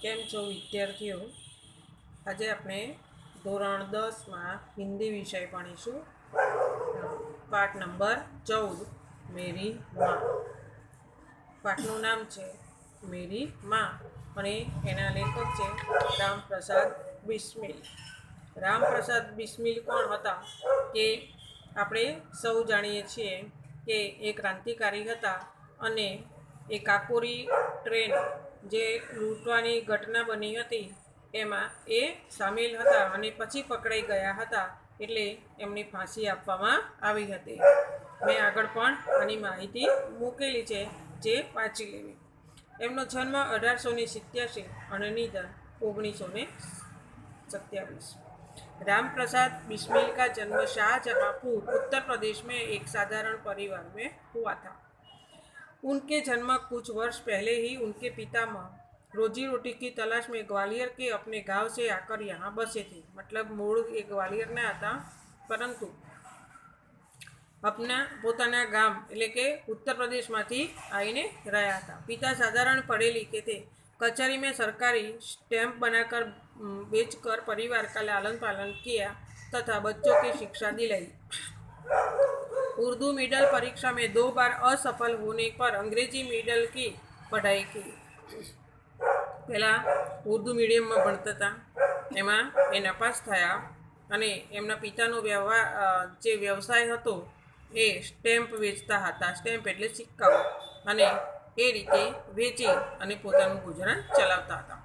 કેમ છો વિદ્યાર્થીઓ? આજે આપણે ધોરણ 10માં હિન્દી વિષય ભણીશું. પાઠ નંબર 14 મેરી માં. પાઠનું નામ છે મેરી માં અને એના લેખક છે રામપ્રસાદ બિસ્મિલ. રામપ્રસાદ બિસ્મિલ કોણ હતા કે આપણે સૌ જાણીએ છીએ કે એ ક્રાંતિકારી હતા અને એ કાકોરી ટ્રેન જે લૂંટવાની ઘટના બની હતી એમાં એ સામેલ હતા અને પછી પકડાઈ ગયા હતા, એટલે એમની ફાંસી આપવામાં આવી હતી. મેં આગળ પણ આની માહિતી મૂકેલી છે, જે વાંચી લેવી. એમનો જન્મ 1887 અને નિધન 1927. रामप्रसाद बिस्मिल का जन्म शाहजहांपुर उत्तर प्रदेश में एक साधारण परिवार में हुआ था. उनके जन्म कुछ वर्ष पहले ही उनके पितामह रोजी रोटी की तलाश में ग्वालियर के अपने गांव से आकर यहाँ बसे थे. मतलब मूળ એ ગ્વાલિયરના હતા, પરંતુ अपना પોતાના ગામ એટલે કે उत्तर प्रदेशમાંથી આવીને રહ્યા હતા. पिता साधारण पढ़े लिखे थे. कचहरी में सरकारी स्टैंप बनाकर बेचकर परिवार का लालन पालन किया तथा बच्चों की शिक्षा दिलाई. उर्दू मिडल परीक्षा में 2 बार असफल होने पर अंग्रेजी मिडल की पढ़ाई की. પહેલાં ઉર્દૂ મીડિયમમાં ભણતા હતા, એમાં એ નપાસ થયા અને એમના પિતાનો જે વ્યવસાય હતો એ સ્ટેમ્પ વેચતા હતા. સ્ટેમ્પ એટલે સિક્કાઓ, અને એ રીતે વેચી અને પોતાનું ગુજરાન ચલાવતા હતા.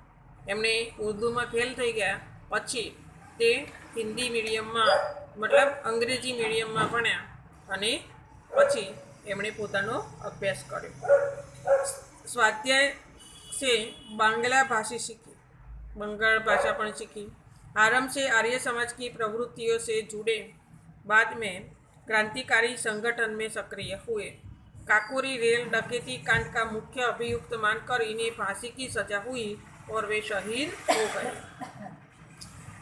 એમણે ઉર્દૂમાં ફેલ થઈ ગયા પછી તે હિન્દી મીડિયમમાં મતલબ અંગ્રેજી મીડિયમમાં ભણ્યા અને પછી એમણે પોતાનો અભ્યાસ કર્યો. સ્વાધ્યાય से बांग्ला भाषा सीखी, बंगाल भाषा पण सीखी. आरंभ से आर्य समाज की प्रवृत्तियों से जुड़े. बाद में क्रांतिकारी संगठन में सक्रिय हुए. काकोरी रेल डकैती कांड का मुख्य अभियुक्त मानकर इन्हें फांसी की सजा हुई और वे शहीद हो गए.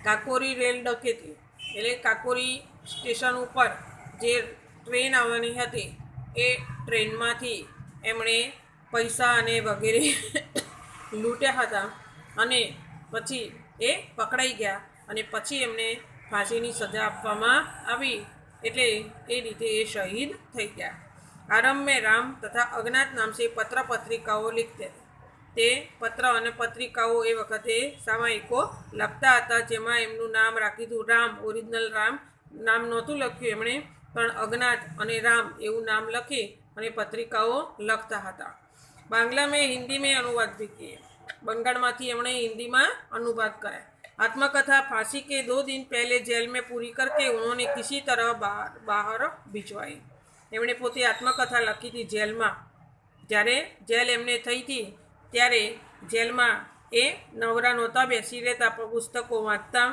काकोरी रेल डकैती એટલે કાકોરી સ્ટેશન ઉપર જે ટ્રેન આવવાની હતી એ ટ્રેનમાંથી એમણે પૈસા અને વગેરે લૂંટ્યા હતા અને પછી એ પકડાઈ ગયા અને પછી એમને ફાંસીની સજા આપવામાં આવી, એટલે એ રીતે એ શહીદ થઈ ગયા. આરંભ में राम तथा अज्ञात नाम से पत्र पत्रिकाओं लिखते थे. તે પત્ર અને પત્રિકાઓ એ વખતે સામાયિકો લખતા હતા, જેમાં એમનું નામ રાખ્યું હતું રામ. ઓરિજિનલ રામ નામ નહોતું લખ્યું એમણે, પણ અજ્ઞાત અને રામ એવું નામ લખી અને પત્રિકાઓ લખતા હતા. बांग्ला में हिंदी में अनुवाद भी किए. बंगाल एमणे हिंदी में अनुवाद कराया. आत्मकथा फांसी के 2 दिन पहले जेल में पूरी करके उन्होंने किसी तरह बाहर भिजवाई. एमणे पोते आत्मकथा लखी थी जेल में. જ્યારે જેલ એમને થઈ હતી ત્યારે જેલમાં એ નવરા નહોતા બેસી રહેતા, પુસ્તકો વાંચતા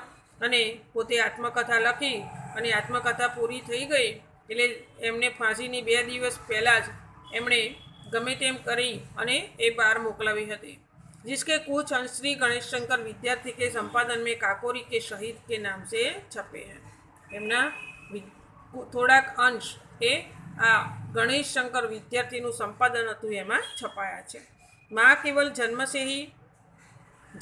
અને પોતે આત્મકથા લખી અને આત્મકથા પૂરી થઈ ગઈ એટલે એમને ફાંસીની 2 દિવસ પહેલાં જ એમણે गमे तेम करी अने ए बार मोकलावी हती. जिसके कुछ अंश श्री गणेश शंकर विद्यार्थी के संपादन में काकोरी के शहीद के नाम से छपे हैं. एमना थोड़ाक अंश ए आ गणेश शंकर विद्यार्थीનું संपादन હતું એમાં છપાયા છે. माँ केवल जन्म से ही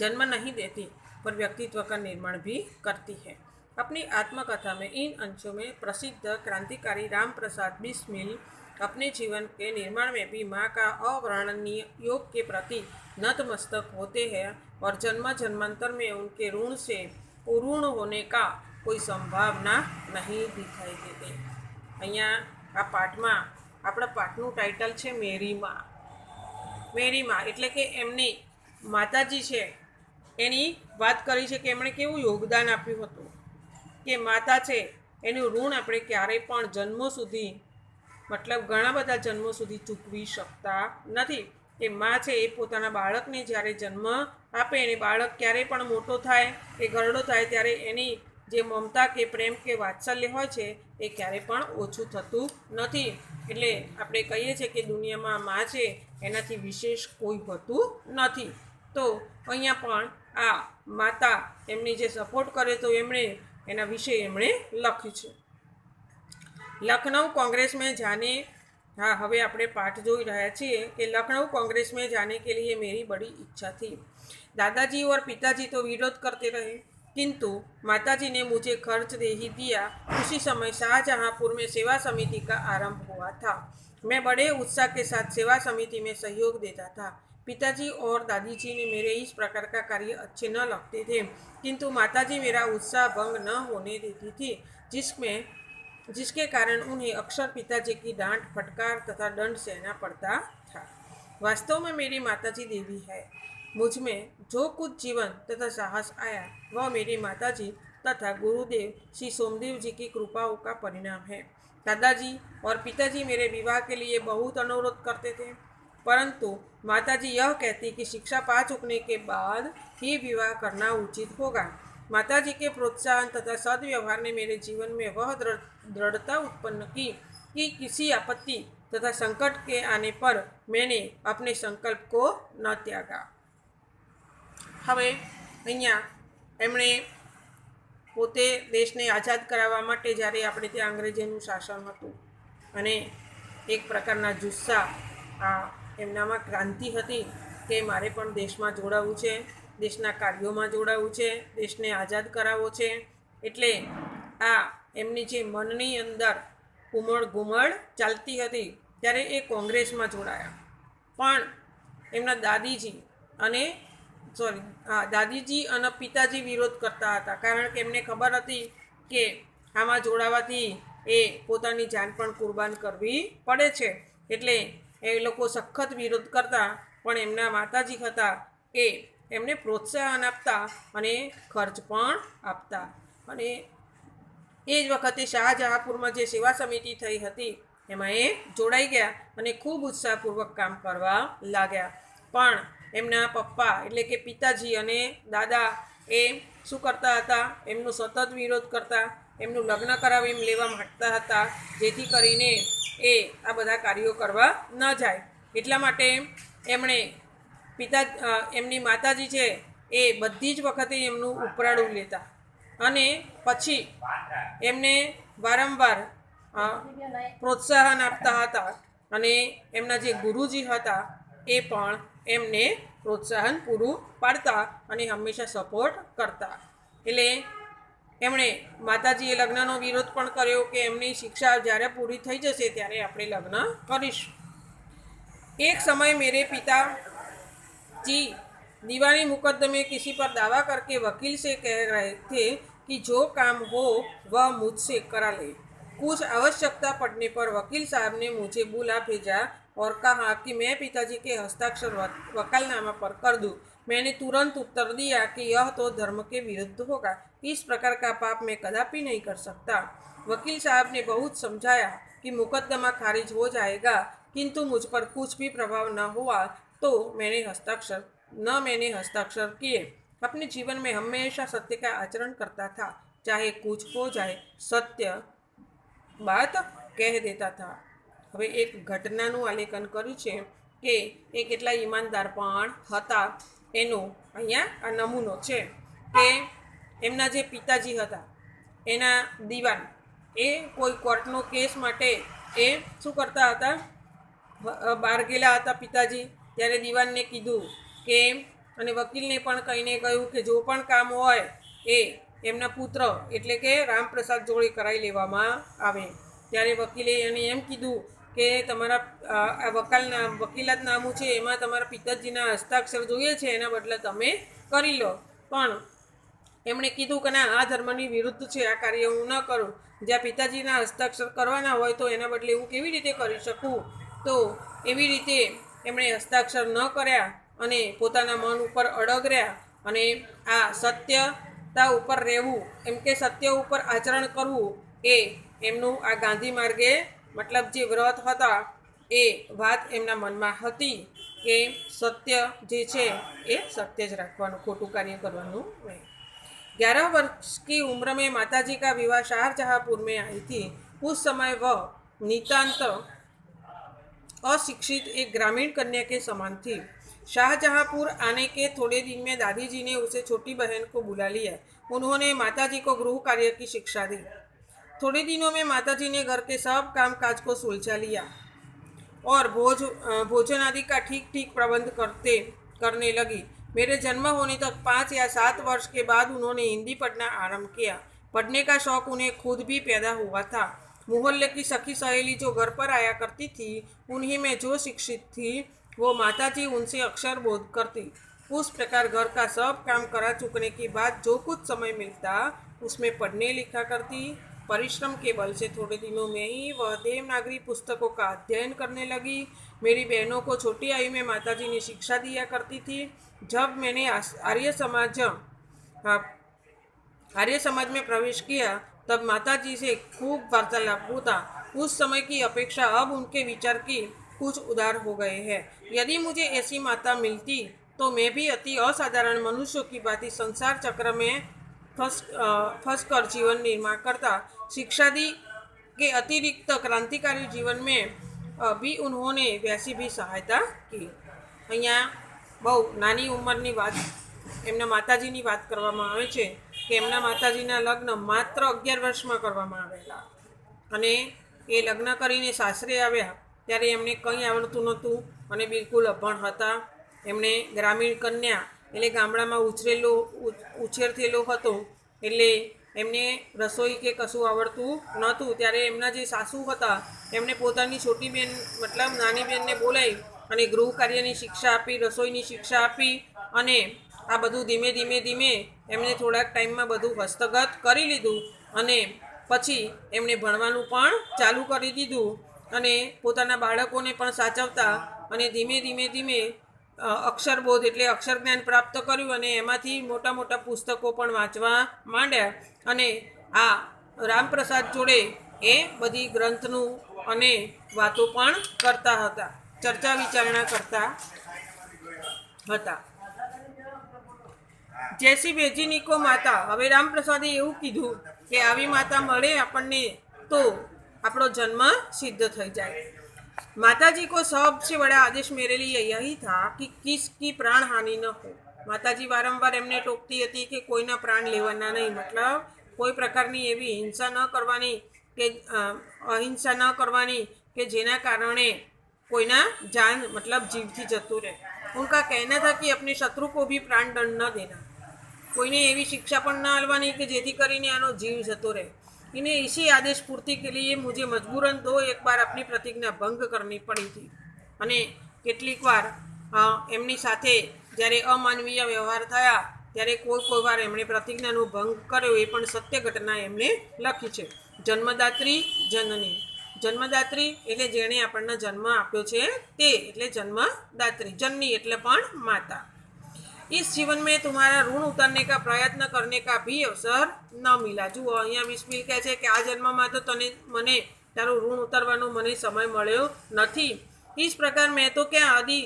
जन्म नहीं देती पर व्यक्तित्व का निर्माण भी करती है. अपनी आत्मकथा में इन अंशों में प्रसिद्ध क्रांतिकारी रामप्रसाद बिस्मिल अपने जीवन के निर्माण में भी माँ का अवर्णनीय योग के प्रति नतमस्तक होते हैं और जन्म जन्मांतर में उनके ऋण से उऋण होने का कोई संभावना नहीं दिखाई देती. अहींया आ पाठ में आपणा पाठનું टाइटल છે મેરી માં. મેરી માં એટલે કે એમની માતાજી છે એની વાત કરી છે કે એમણે કેવું યોગદાન આપ્યું હતું, કે માતા છે એનું ઋણ આપણે ક્યારેય પણ જન્મો સુધી મતલબ ઘણા બધા જન્મો સુધી ચૂકવી શકતા નથી. કે માં છે એ પોતાના બાળકને જ્યારે જન્મ આપે અને બાળક ક્યારેય પણ મોટો થાય કે ઘરડો થાય ત્યારે એની જે મમતા કે પ્રેમ કે વાત્સલ્ય હોય છે એ ક્યારેય પણ ઓછું થતું નથી. એટલે આપણે કહીએ છીએ કે દુનિયામાં માં છે એનાથી વિશેષ કોઈ હોતું નથી. તો અહીંયા પણ આ માતા એમની જે સપોર્ટ કરે તો એમણે એના વિશે એમણે લખ્યું છે. लखनऊ कांग्रेस में जाने हाँ, हवे આપણે पाठ જોઈ રહ્યા છીએ कि लखनऊ कांग्रेस में जाने के लिए मेरी बड़ी इच्छा थी। दादाजी और पिताजी तो विरोध करते रहे, किंतु माताजी ने मुझे खर्च दे ही दिया। उसी समय शाहजहांपुर में सेवा समिति का आरंभ हुआ था। मैं बड़े उत्साह के साथ सेवा समिति में सहयोग देता था। पिताजी और दादी जी ने मेरे इस प्रकार का कार्य अच्छे न लगते थे, किंतु माताजी मेरा उत्साह भंग न होने देती थी, जिसके कारण उन्हें अक्सर पिताजी की डांट, फटकार तथा दंड सहना पड़ता था। वास्तव में मेरी माताजी देवी है। मुझ में जो कुछ जीवन तथा साहस आया वह मेरी माताजी तथा गुरुदेव श्री सोमदेव जी की कृपाओं का परिणाम है। दादाजी और पिताजी मेरे विवाह के लिए बहुत अनुरोध करते थे, परंतु माताजी यह कहती कि शिक्षा पा चुकने के बाद ही विवाह करना उचित होगा। माताजी के प्रोत्साहन तथा सद्व्यवहार ने मेरे जीवन में वह दृढ़ता उत्पन्न की कि किसी आपत्ति तथा संकट के आने पर मैंने अपने संकल्प को न त्यागा। હવે અહીંયા એમણે પોતે દેશને આઝાદ કરાવવા માટે જ્યારે આપણે ત્યાં અંગ્રેજોનું શાસન હતું અને એક પ્રકારના જુસ્સા આ એમનામાં ક્રાંતિ હતી કે મારે પણ દેશમાં જોડાવું છે, દેશના કાર્યોમાં જોડાવું છે, દેશને આઝાદ કરાવવો છે, એટલે આ એમની જે મનની અંદર ઉમળ ઘુમળ ચાલતી હતી ત્યારે એ કોંગ્રેસમાં જોડાયા। પણ એમના દાદીજી અને પિતાજી વિરોધ કરતા હતા, કારણ કે એમને ખબર હતી કે આમાં જોડાવાથી એ પોતાની જાન પણ કુરબાન કરવી પડે છે, એટલે એ લોકો સખત વિરોધ કરતા। પણ એમના માતાજી હતા એ એમને પ્રોત્સાહન આપતા અને ખર્ચ પણ આપતા। અને એ જ વખતે શાહજહાંપુરમાં જે સેવા સમિતિ થઈ હતી એમાં એ જોડાઈ ગયા અને ખૂબ ઉત્સાહપૂર્વક કામ કરવા લાગ્યા। પણ એમના પપ્પા એટલે કે પિતાજી અને દાદા એ શું કરતા હતા, એમનો સતત વિરોધ કરતા, એમનું લગ્ન કરાવી એમ લેવા માગતા હતા, જેથી કરીને એ આ બધા કાર્યો કરવા ન જાય। એટલા માટે એમણે એમની માતાજી છે એ બધી જ વખતે એમનું ઉપરાળું લેતા અને પછી એમને વારંવાર પ્રોત્સાહન આપતા હતા અને એમના જે ગુરુજી હતા એ પણ એમને પ્રોત્સાહન પૂરું પાડતા અને હંમેશા સપોર્ટ કરતા। એટલે એમણે માતાજીએ લગ્નનો વિરોધ પણ કર્યો કે એમની શિક્ષા જ્યારે પૂરી થઈ જશે ત્યારે આપણે લગ્ન કરીશું। एक समय मेरे पिताजी दीवानी मुकदमे किसी पर दावा करके वकील से कह रहे थे कि जो काम हो वह मुझसे करा ले। कुछ आवश्यकता पड़ने पर वकील साहब ने मुझे बुला भेजा और कहा कि मैं पिताजी के हस्ताक्षर वकालनामा पर कर दूं। मैंने तुरंत उत्तर दिया कि यह तो धर्म के विरुद्ध होगा, इस प्रकार का पाप मैं कदापि नहीं कर सकता। वकील साहब ने बहुत समझाया कि मुकदमा खारिज हो जाएगा, किंतु मुझ पर कुछ भी प्रभाव न हुआ तो मैंने हस्ताक्षर किए। अपने जीवन में हमेशा सत्य का आचरण करता था, चाहे कुछ हो जाए, सत्य बात कह देता था। હવે એક ઘટનાનું આલેખન કર્યું છે કે એ કેટલા ઈમાનદાર પણ હતા એનો અહીંયા આ નમૂનો છે કે એમના જે પિતાજી હતા એના દીવાન એ કોઈ કોર્ટનો કેસ માટે એ શું કરતા હતા, બહાર ગયેલા હતા पिताजी, ત્યારે દીવાનને કીધું કે અને વકીલને પણ કહીને કહ્યું કે જો પણ કામ હોય એ એમના પુત્ર એટલે કે રામપ્રસાદ જોડે કરાવી લેવામાં આવે। ત્યારે વકીલે એને એમ કીધું કે તમારા આ વકીલાતનામું છે એમાં તમારા પિતાજીના હસ્તાક્ષર જોઈએ છે, એના બદલે તમે કરી લો। પણ એમણે કીધું કે ના, આ ધર્મની વિરુદ્ધ છે, આ કાર્ય હું ન કરું। જ્યાં પિતાજીના હસ્તાક્ષર કરવાના હોય તો એના બદલે હું કેવી રીતે કરી શકું? તો એવી રીતે એમણે હસ્તાક્ષર ન કર્યા અને પોતાના મન ઉપર અડગ રહ્યા અને આ સત્યતા ઉપર રહેવું એમ કે સત્ય ઉપર આચરણ કરવું એ એમનું આ ગાંધી માર્ગે મતલબ જે વ્રત હતા એ વાત એમના મનમાં હતી કે સત્ય જે છે એ સત્ય જ રાખવાનું, ખોટું કાર્ય કરવાનું નહીં। 11 वर्ष की उम्र में माताजी का विवाह शाहजहांपुर में आई थी। उस समय वह नितांत अशिक्षित एक ग्रामीण कन्या के समान थी। शाहजहांपुर आने के थोड़े दिन में दादी जी ने उसे छोटी बहन को बुला लिया। उन्होंने माताजी को गृह कार्य की शिक्षा दी। थोड़े दिनों में माताजी ने घर के सब काम काज को सुलझा लिया। और भोजन आदि का ठीक ठीक प्रबंध करने लगी। मेरे जन्म होने तक 5 या 7 वर्ष के बाद उन्होंने हिंदी पढ़ना आरंभ किया। पढ़ने का शौक उन्हें खुद भी पैदा हुआ था। मोहल्ले की सखी सहेली जो घर पर आया करती थी, उन्हीं में जो शिक्षित थी, वो माताजी उनसे अक्षर बोध करती। उस प्रकार घर का सब काम करा चुकने के बाद जो कुछ समय मिलता उसमें पढ़ने लिखा करती। परिश्रम के बल से थोड़े दिनों में ही वह देवनागरी पुस्तकों का अध्ययन करने लगी। मेरी बहनों को छोटी आयु में माताजी ने शिक्षा दिया करती थी। जब मैंने आर्य समाज में प्रवेश किया तब माताजी से खूब वार्तालाप होता। उस समय की अपेक्षा अब उनके विचार की कुछ उदार हो गए हैं। यदि मुझे ऐसी माता मिलती तो मैं भी अति असाधारण मनुष्यों की भांति संसार चक्र में फंस कर जीवन निर्माण करता। शिक्षा दी के अतिरिक्त क्रांतिकारी जीवन में भी उन्होंने वैसी भी सहायता की। અહીંયા બહુ નાની ઉંમરની વાત એમના માતાજીની વાત કરવામાં આવે છે કે એમના માતાજીના લગ્ન માત્ર 11 વર્ષમાં કરવામાં આવેલા અને એ લગ્ન કરીને સાસરે આવ્યા ત્યારે એમને કંઈ આવડતું નહોતું અને બિલકુલ અભણ હતા. એમણે ગ્રામીણ કન્યા એટલે ગામડામાં ઉછેર થયેલો હતો એટલે એમને રસોઈ કે કશું આવડતું નહોતું. ત્યારે એમના જે સાસુ હતા એમણે પોતાની છોટી બેન મતલબ નાની બેનને બોલાવી અને ગૃહ કાર્યની શિક્ષા આપી, રસોઈની શિક્ષા આપી અને આ બધું ધીમે ધીમે ધીમે એમણે થોડાક ટાઈમમાં બધું હસ્તગત કરી લીધું અને પછી એમણે ભણવાનું પણ ચાલુ કરી દીધું અને પોતાના બાળકોને પણ સાચવતા અને ધીમે ધીમે ધીમે અક્ષરબોધ એટલે અક્ષર જ્ઞાન પ્રાપ્ત કર્યું અને એમાંથી મોટા મોટા પુસ્તકો પણ વાંચવા માંડ્યા અને આ રામપ્રસાદ જોડે એ બધી ગ્રંથનું અને વાતો પણ કરતા હતા, ચર્ચા વિચારણા કરતા હતા. જેસી બેજીનિકો માતા. હવે રામપ્રસાદે એવું કીધું કે આવી માતા મળે આપણને તો આપણો જન્મ સિદ્ધ થઈ જાય. माताजी को सबसे बड़ा आदेश मेरे लिए यही था कि किसकी प्राण हानि न हो. माताजी वारंवार एमने टोकती थी कि कोईना प्राण लेवाना नहीं, मतलब कोई प्रकारनी एवी हिंसा न करवानी के अहिंसा न करवानी कि जेना कारणे कोईना जान मतलब जीव थी जतु रहे. उनका कहना था कि अपने शत्रु को भी प्राण दंड न देना, कोईने एवी शिक्षा पण न आलवानी कि जेथी करीने आनो जीव जतो रहे. इन्हें इसी आदेश पूर्ति के लिए मुझे मजबूरन तो एक बार अपनी प्रतिज्ञा भंग करनी पड़ी थी અને કેટલીક વાર એમની સાથે જ્યારે અમાનવીય વ્યવહાર થયા ત્યારે કોઈ વાર એમણે પ્રતિજ્ઞાનો ભંગ કર્યો. એ પણ સત્ય ઘટના એમણે લખી છે. જન્મદાત્રી જનની. જન્મદાત્રી એટલે જેણે આપણને જન્મ આપ્યો છે તે એટલે જન્મદાત્રી. જનની એટલે પણ માતા. इस जीवन में तुम्हारा ऋण उतारने का प्रयत्न करने का भी अवसर न मिला. जुओ अहींया विस्मिल कहे छे कि आ जन्म में तो तने मने तारू ऋण उतारवानो मने समय मळ्यो नथी. इस प्रकार मैं तो क्या आदि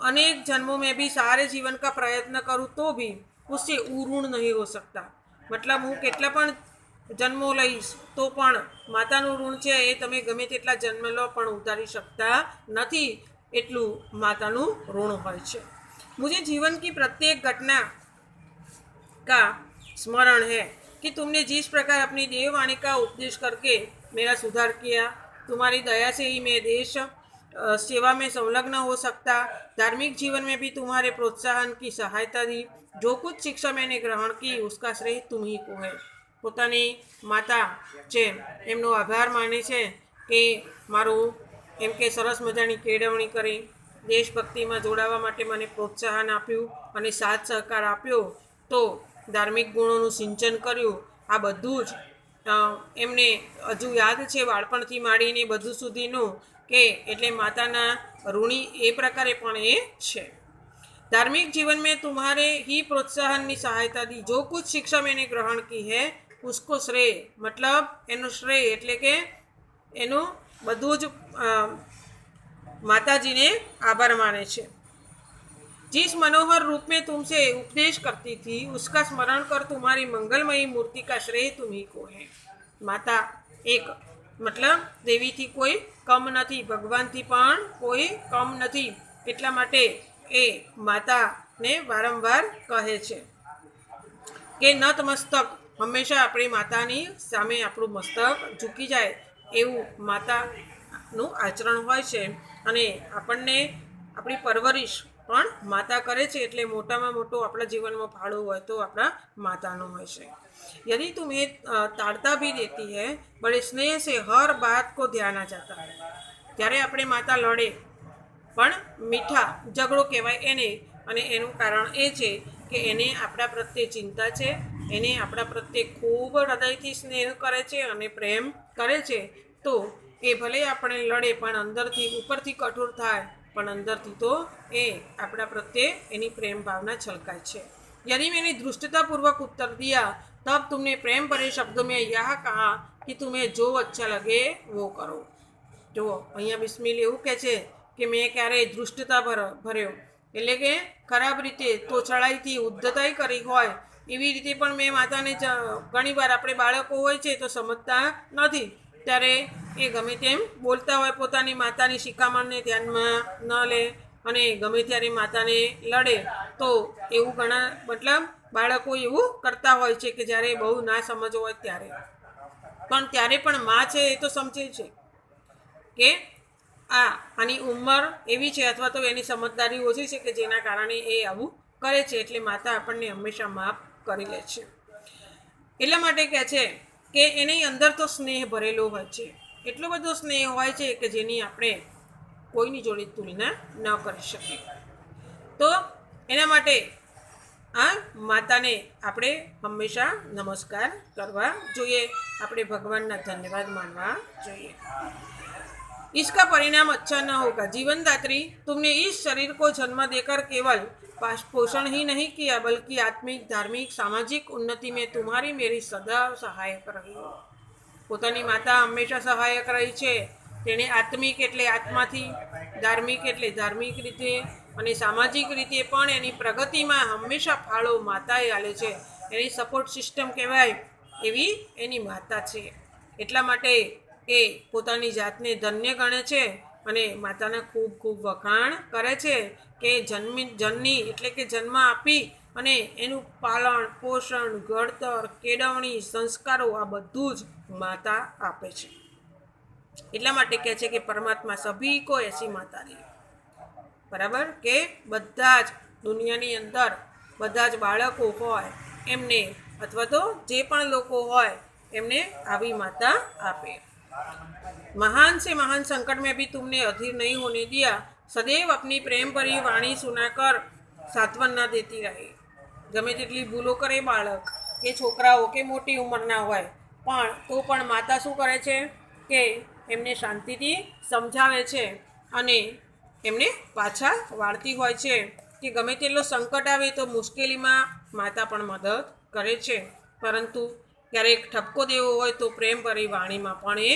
अनेक जन्मों में भी सारे जीवन का प्रयत्न करूँ तो भी उससे ऋण नहीं हो सकता. मतलब हूँ केटला पण जन्मों लईश तो पण मातानुं ऋण छे ए तमे गमे तेटला जन्म लो पण उतारी शकता नथी. एटलुं मातानुं ऋण होय छे. मुझे जीवन की प्रत्येक घटना का स्मरण है कि तुमने जिस प्रकार अपनी देववाणी का उपदेश करके मेरा सुधार किया. तुम्हारी दया से ही मैं देश सेवा में संलग्न हो सकता. धार्मिक जीवन में भी तुम्हारे प्रोत्साहन की सहायता दी. जो कुछ शिक्षा मैंने ग्रहण की उसका श्रेय तुम ही को है. पोतानी माता छे एमनो आभार माने छे कि मारू एम के सरस मजानी केळवणी करी, देशभक्ति में जोड़वा माटे मने प्रोत्साहन आप्युं અને સાથ સહકાર આપ્યો તો ધાર્મિક ગુણોનું સિંચન કર્યું. આ બધું જ એમને હજુ યાદ છે બાળપણથી માંડીને બધું સુધીનું કે એટલે માતાના ઋણી એ પ્રકારે પણ એ છે. धार्मिक जीवन में तुम्हारे ही प्रोत्साहन की सहायता दी. जो कुछ शिक्षा मैंने ग्रहण की है उसको श्रेय मतलब एनो श्रेय એટલે કે એનું બધું જ माताजी ने आभार माने छे. जिस मनोहर रूप में तुमसे उपदेश करती थी उसका स्मरण कर तुम्हारी मंगलमयी मूर्ति का श्रेय तुम्ही को है. माता एक मतलब देवी थी कोई कम नहीं, भगवान थी पण कोई कम नहीं. એટલા માટે એ માતા ને વારંવાર કહે છે કે નતમસ્તક હંમેશા આપણી માતાની સામે આપણું મસ્તક ઝૂકી જાય એવું માતાનું આચરણ હોય છે. અને આપણને આપણી પરવરિશ પણ માતા કરે છે, એટલે મોટામાં મોટો આપણા જીવનમાં ફાળો હોય તો આપણા માતાનો હોય છે. यदि तुम्हें ताड़ता भी देती है बड़े स्नेह से हर बात को ध्यान आ जाता है. ત્યારે આપણે માતા લડે પણ મીઠા ઝઘડો કહેવાય એને, અને એનું કારણ એ છે કે એને આપણા પ્રત્યે ચિંતા છે, એને આપણા પ્રત્યે ખૂબ હૃદયથી સ્નેહ કરે છે અને પ્રેમ કરે છે. તો એ ભલે આપણે લડે પણ અંદરથી, ઉપરથી કઠોર થાય પણ અંદરથી તો એ આપણા પ્રત્યે એની પ્રેમ ભાવના છલકાય છે. यदि मैंने धृष्टतापूर्वक उत्तर दिया तब तुमने प्रेम भरे शब्दों में यह कहा कि तुम्हें जो अच्छा लगे वो करो. જો અહીંયા બિસ્મિલ એવું કહે છે કે મેં ક્યારેય ધૃષ્ટતા ભર્યો, એટલે કે ખરાબ રીતે તોછડાઈથી ઉદ્ધતાઈ કરી હોય એવી રીતે પણ મેં માતાને ઘણીવાર આપણે બાળકો હોય છે તો સમજતા નથી, ત્યારે એ ગમે તેમ બોલતા હોય, પોતાની માતાની શિખામણને ધ્યાનમાં ન લે અને ગમે ત્યારે માતાને લડે. તો એવું ઘણા મતલબ બાળકો એવું કરતા હોય છે કે જ્યારે બહુ ના સમજ હોય ત્યારે, પણ ત્યારે પણ માં છે એ તો સમજે છે કે આની ઉંમર એવી છે અથવા તો એની સમજદારી ઓછી છે કે જેના કારણે એ આવું કરે છે, એટલે માતા આપણને હંમેશા માફ કરી લે છે. એટલા માટે કહે છે કે એની અંદર તો સ્નેહ ભરેલો હોય છે, એટલો બધો સ્નેહ હોય છે કે જેની આપણે કોઈની જોડે તુલના ન કરી શકીએ. તો એના માટે આ માતાને આપણે હંમેશા નમસ્કાર કરવા જોઈએ, આપણે ભગવાનના ધન્યવાદ માનવા જોઈએ. इसका परिणाम अच्छा न होगा. जीवनदात्री तुमने इस शरीर को जन्म देकर केवल पोषण ही नहीं किया बल्कि आत्मिक, धार्मिक, सामाजिक उन्नति में तुम्हारी मेरी सदा सहायक रही. પોતાની માતા હંમેશા સહાયક રહી છે. તેણે આત્મિક એટલે આત્માથી, ધાર્મિક એટલે ધાર્મિક રીતે અને સામાજિક રીતે પણ એની પ્રગતિમાં હંમેશા ફાળો માતાએ આલે છે. એની સપોર્ટ સિસ્ટમ કહેવાય એવી એની માતા છે. એટલા માટે એ પોતાની જાતને ધન્ય ગણે છે અને માતાના ખૂબ ખૂબ વખાણ કરે છે કે જનની એટલે કે જન્મ આપી અને એનું પાલન, પોષણ, ઘડતર, કેળવણી, સંસ્કારો આ બધું જ માતા આપે છે. એટલા માટે કહે છે કે પરમાત્મા સભી કો એસી માતા દી. બરાબર, કે બધા જ દુનિયાની અંદર બધા જ બાળકો હોય એમને અથવા તો જે પણ લોકો હોય એમને આવી માતા આપે. महान से महान संकट में भी तुमने अधीर नहीं होने दिया. सदैव अपनी प्रेम भरी वाणी सुनाकर सांत्वन न देती रही. गमे तेटली भूलो करे बाळक કે છોકરાઓ કે મોટી ઉંમરના હોય પણ તો પણ માતા શું કરે છે કે એમને શાંતિથી સમજાવે છે અને એમને પાછા વાળતી હોય છે કે ગમે તેટલો સંકટ આવે તો મુશ્કેલીમાં માતા પણ મદદ કરે છે. પરંતુ ક્યારેક ઠપકો દેવો હોય તો પ્રેમ ભરી વાણીમાં પણ એ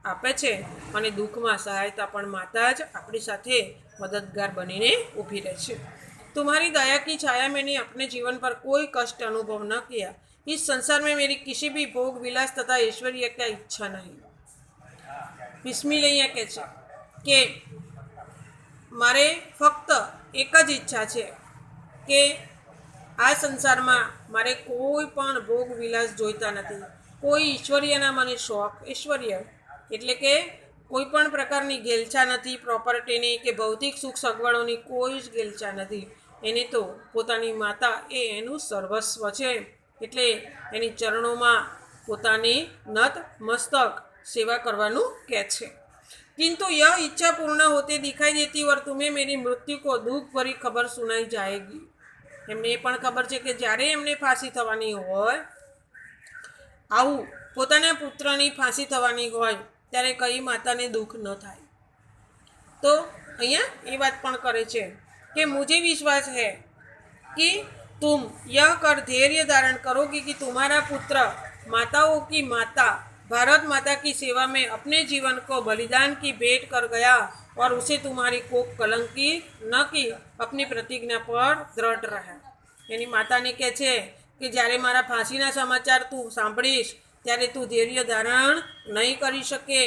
આપે છે અને દુઃખમાં સહાયતા પણ માતા જ આપણી સાથે મદદગાર બનીને ઊભી રહે છે. तुम्हारी दया की छाया मैंने अपने जीवन पर कोई कष्ट अनुभव न किया. इस संसार में मेरी किसी भी भोग विलास तथा ऐश्वर्य का इच्छा नहीं. બિસ્મિલ અહીંયા કહે છે કે મારે ફક્ત એક જ ઈચ્છા છે કે આ સંસારમાં મારે કોઈ પણ ભોગ વિલાસ જોઈતા નથી. કોઈ ઈશ્વર્યના મને શોખ, ઐશ્વર્ય એટલે કે કોઈ પણ પ્રકારની ઘેલછા નથી, પ્રોપર્ટીની કે ભૌતિક સુખ સગવડોની કોઈ જ ઘેલછા નથી. એને તો પોતાની માતા એ એનું સર્વસ્વ છે, એટલે એની ચરણોમાં પોતાની નત મસ્તક સેવા કરવાનું કહે છે. किंतु यह इच्छा पूर्ण होते दिखाई देती और तुम्हें मेरी मृत्यु को दुख भरी खबर सुनाई जाएगी. એમને એ પણ ખબર છે કે જ્યારે એમને ફાંસી થવાની હોય, આવું પોતાના પુત્રની ફાંસી થવાની હોય ત્યારે કઈ માતાને દુઃખ ન થાય. તો અહીંયા એ વાત પણ કરે છે कि मुझे विश्वास है कि तुम यह कर धैर्य धारण करोगे कि तुम्हारा पुत्र माताओं की माता भारत माता की सेवा में अपने जीवन को बलिदान की भेंट कर गया और उसे तुम्हारी कोख कलंकी न की अपनी प्रतिज्ञा पर दृढ़ रहा. એની માતાને કહે છે કે જ્યારે મારા ફાંસીના સમાચાર તું સાંભળીશ ત્યારે તું ધૈર્ય ધારણ નહીં કરી શકે,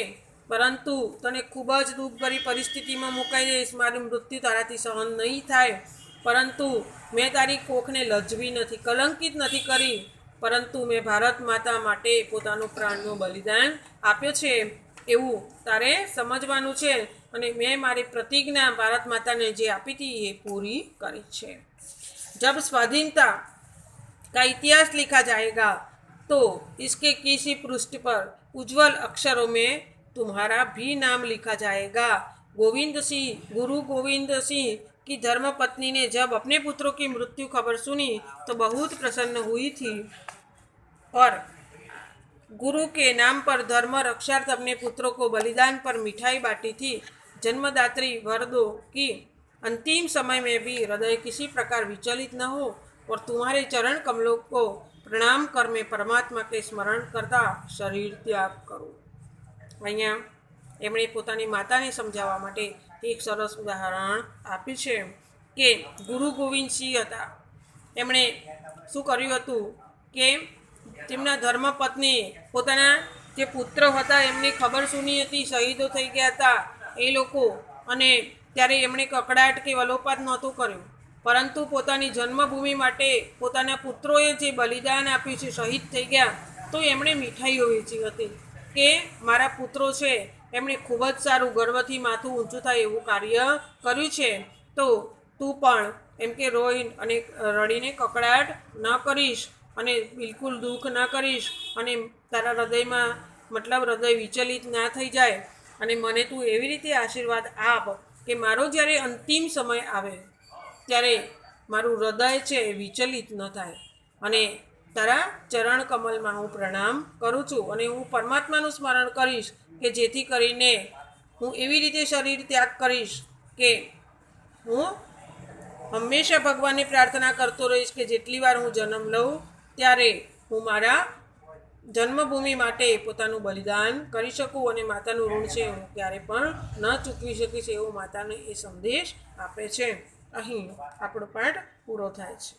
પરંતુ તને ખૂબ જ દુઃખભરી પરિસ્થિતિમાં મુકાઈ જઈશ. મારું મૃત્યુ તારાથી સહન નહીં થાય, પરંતુ મેં તારી કોખને લજવી નથી, કલંકિત નથી કરી, પરંતુ મેં ભારત માતા માટે પોતાનું પ્રાણનું બલિદાન આપ્યો છે એવું તારે સમજવાનું છે અને મેં મારી પ્રતિજ્ઞા ભારત માતાને જે આપી હતી એ પૂરી કરી છે. जब स्वाधीनता का इतिहास लिखा जाएगा तो इसके किसी पृष्ठ पर उज्जवल अक्षरों में तुम्हारा भी नाम लिखा जाएगा. गोविंद सिंह गुरु गोविंद सिंह की धर्मपत्नी ने जब अपने पुत्रों की मृत्यु खबर सुनी तो बहुत प्रसन्न हुई थी और गुरु के नाम पर धर्म रक्षार्थ अपने पुत्रों को बलिदान पर मिठाई बांटी थी. जन्मदात्री वर दो कि अंतिम समय में भी हृदय किसी प्रकार विचलित न हो और तुम्हारे चरण कमलों को प्रणाम कर मैं परमात्मा के स्मरण करता शरीर त्याग करूँ. અહીંયા એમણે પોતાની માતાને સમજાવવા માટે એક સરસ ઉદાહરણ આપ્યું છે કે ગુરુ ગોવિંદ સિંહ હતા. એમણે શું કર્યું હતું કે તેમના ધર્મપત્ની પોતાના જે પુત્ર હતા એમની ખબર સુની હતી, શહીદો થઈ ગયા હતા એ લોકો, અને ત્યારે એમણે કકડાટ કે વલોપાત નહોતું કર્યું, પરંતુ પોતાની જન્મભૂમિ માટે પોતાના પુત્રોએ જે બલિદાન આપ્યું છે, શહીદ થઈ ગયા, તો એમણે મીઠાઈઓ વેચી હતી કે મારા પુત્રો છે એમણે ખૂબ જ સારું ગર્વથી માથું ઊંચું થાય એવું કાર્ય કર્યું છે, તો તું પણ એમ કે રોઈ અને રડીને કકડાટ ન કરીશ અને બિલકુલ દુઃખ ન કરીશ અને તારા હૃદયમાં મતલબ હૃદય વિચલિત ના થઈ જાય અને મને તું એવી રીતે આશીર્વાદ આપ કે મારો જ્યારે અંતિમ સમય આવે ત્યારે મારું હૃદય છે એ વિચલિત ન થાય અને તારા ચરણ કમલમાં હું પ્રણામ કરું છું અને હું પરમાત્માનું સ્મરણ કરીશ કે જેથી કરીને હું એવી રીતે શરીર ત્યાગ કરીશ કે હું હંમેશા ભગવાનને પ્રાર્થના કરતો રહીશ કે જેટલી વાર હું જન્મ લઉં ત્યારે હું મારા જન્મભૂમિ માટે પોતાનું બલિદાન કરી શકું અને માતાનું ઋણ છે હું ક્યારે પણ ન ચૂકવી શકીશ એવો માતાને એ સંદેશ આપે છે. અહીં આપણો પાઠ પૂરો થાય છે.